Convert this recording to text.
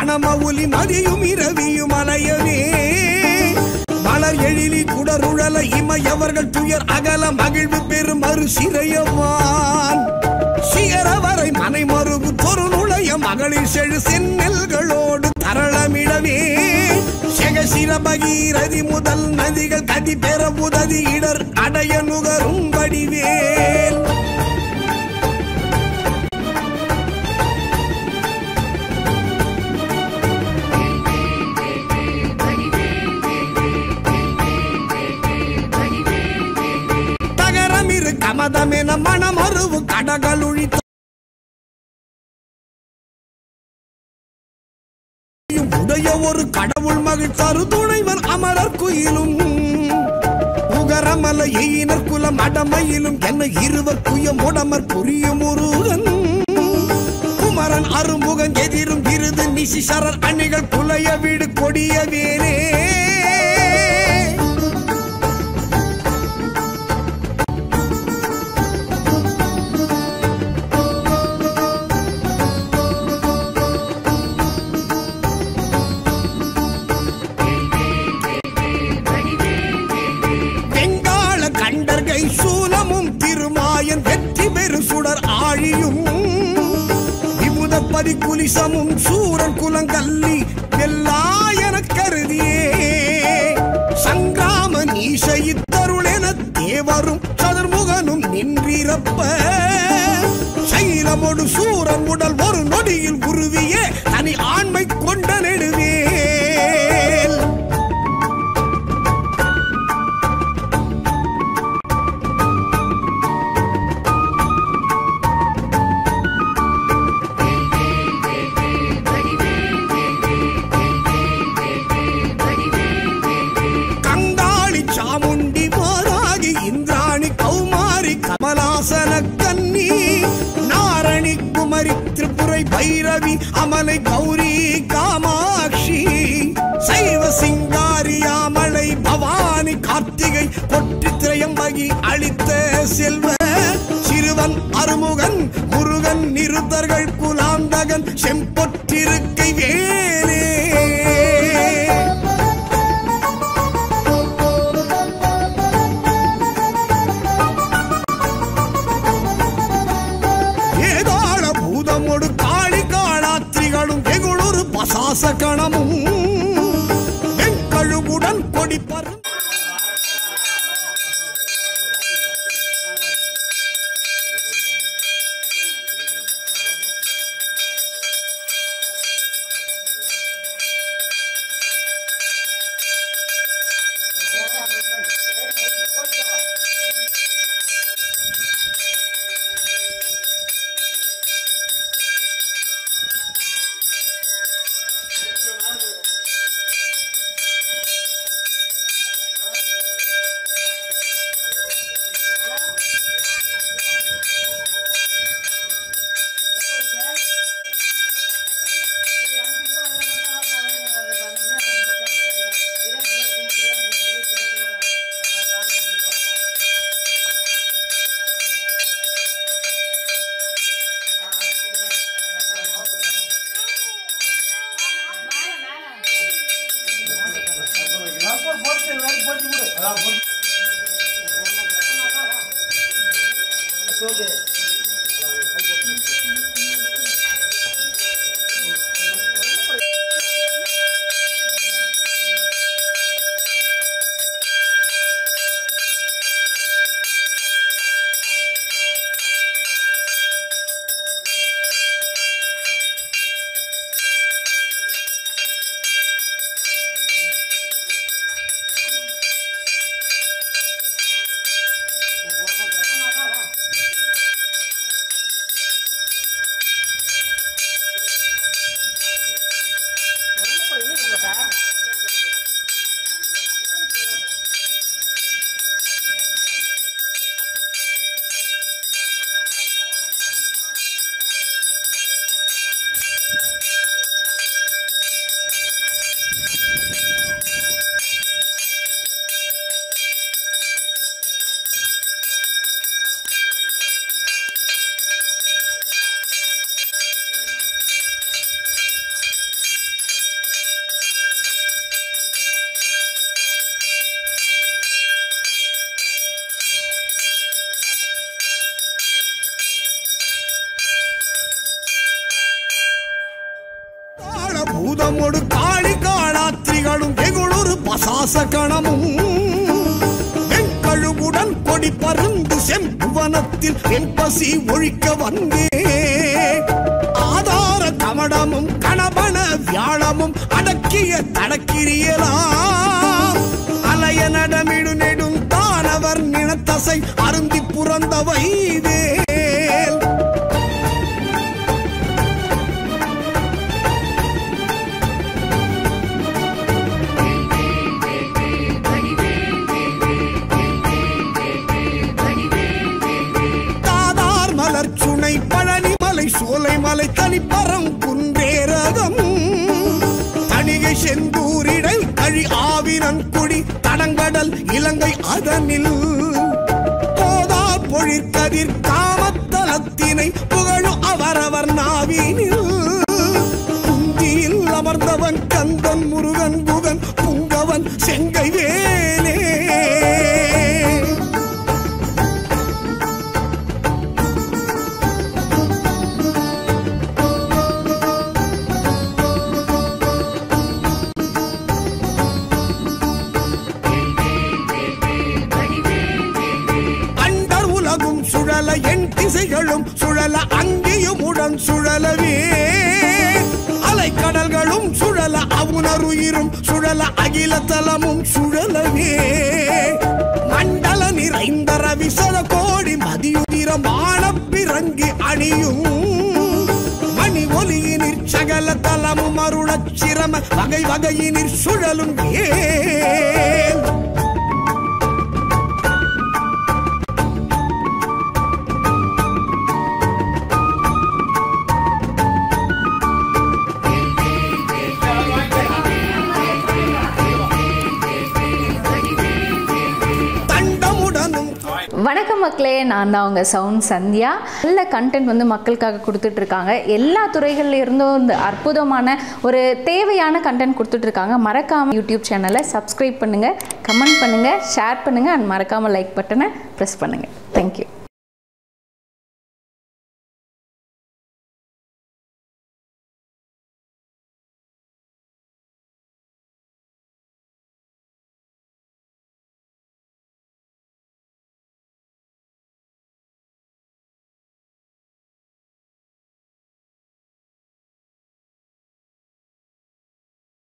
பணமவுலி மதியும் இரவியும் அலையவே மலர் எழிலி குடருழல இமையவர்கள் துயர் அகல மகிழ்வு பெரும் மறு சிறையவான் சிகரவரை மனை மருகு தொரு நுழைய மகளிர் செழு செந்நெல்களோடு தரளமிடவே செகசிர பகீரதி முதல் நதிகள் கதி பெற உதவி இடர் அடைய நுகரும் வடிவேல் கமதமென மனமருவு கடகளுழி உடைய ஒரு கடவுள் மகிழ் தரு துணைவர் அமரர் குயிலும் உகரமல எயினர் குலம் அடமையிலும் என்ன இருவர் குயம் உடமர் புரியும் முருகன் குமரன் அருமுகன் எதிரும் விருது நிசிசரர் அணிகள் புலைய வீடு கொடிய வேரே சூலமும் திருமாயன் வெற்றி பெரு சுடர் ஆழியும் விபுதப்பதி குலிசமும் சூரன் குலங்கல்லி வெல்லாயன கருதியே சங்கிராம நீசைத்தருளென தேவரும் சதுர்முகனும் நின்றிரப்ப சைலமொடு சூரன் உடல் ஒரு நொடியில் உருவிய தனி ஆண்மை கொண்ட நெடுவேல் கமலாசனக்கன்னி நாரணி குமரி திரிபுரை பைரவி அமலை கௌரி காமாட்சி சைவ சிங்காரியாமலை பவானி கார்த்திகை கொட்டி திரையம்பகி அளித்த செல்வ சிறுவன் அருமுகன் முருகன் நிருத்தர்கள் குலாந்தகன் செம்பொற்றிருக்கை வேலே கணமும் வெண்கழுவுடன் கொடிப்பர் பூதமோடு காளி காளாத்திரிகளும் வெகுளொரு பசாச கணமும் வெண்கழுவுடன் கொடி பருந்து செம்புவனத்தில் வெண்பசி ஒழிக்க வந்தே ஆதார கமடமும் கணபன வியாழமும் அடக்கிய தடக்கிரியலாம் அலைய நடமிடு நெடும் தானவர் நினத்தசை அருந்தி புறந்தவை வேல் தாதார் மலர் சுனை பழனிமலை சோலைமலை தனிப்பரம் குன்றேரகம் தணிகை செந்தூரிடை கழி ஆவினன் குடி தடங்கடல் இலங்கை அதனில் போதார் பொழிற்கதிர் காமத்தலத்தினை புகழும் அவரவர் நாவினில் குந்தியில் அமர்ந்தவன் கந்தன் முருகன் குகன் புங்கவன் செங்கை வேலே சுழல என் திசைகளும் சுழல அங்கேயும் உடன் சுழலவே அலைக்கடல்களும் சுழல அவுணருயிரும் சுழல அகில தலமும் சுழலவே மண்டல நிறைந்த ரவிசல கோடி மதியுதிரமான பிறங்கி அணியும் மணி ஒலியினிற் சகல தலமும் அருளச் சிரம வகை வகையினிற் சுழலும் வேல் வணக்கம் மக்களே, நான் தான் உங்கள் சவுண்ட் சந்தியா. நல்ல கண்டென்ட் வந்து மக்களுக்காக கொடுத்துட்ருக்காங்க. எல்லா துறைகளில் இருந்தும் இந்த அற்புதமான ஒரு தேவையான கண்டென்ட் கொடுத்துட்ருக்காங்க. மறக்காமல் யூடியூப் சேனலை சப்ஸ்கிரைப் பண்ணுங்கள், கமெண்ட் பண்ணுங்கள், ஷேர் பண்ணுங்கள் அண்ட் மறக்காமல் லைக் பட்டனை ப்ரெஸ் பண்ணுங்கள். தேங்க்யூ.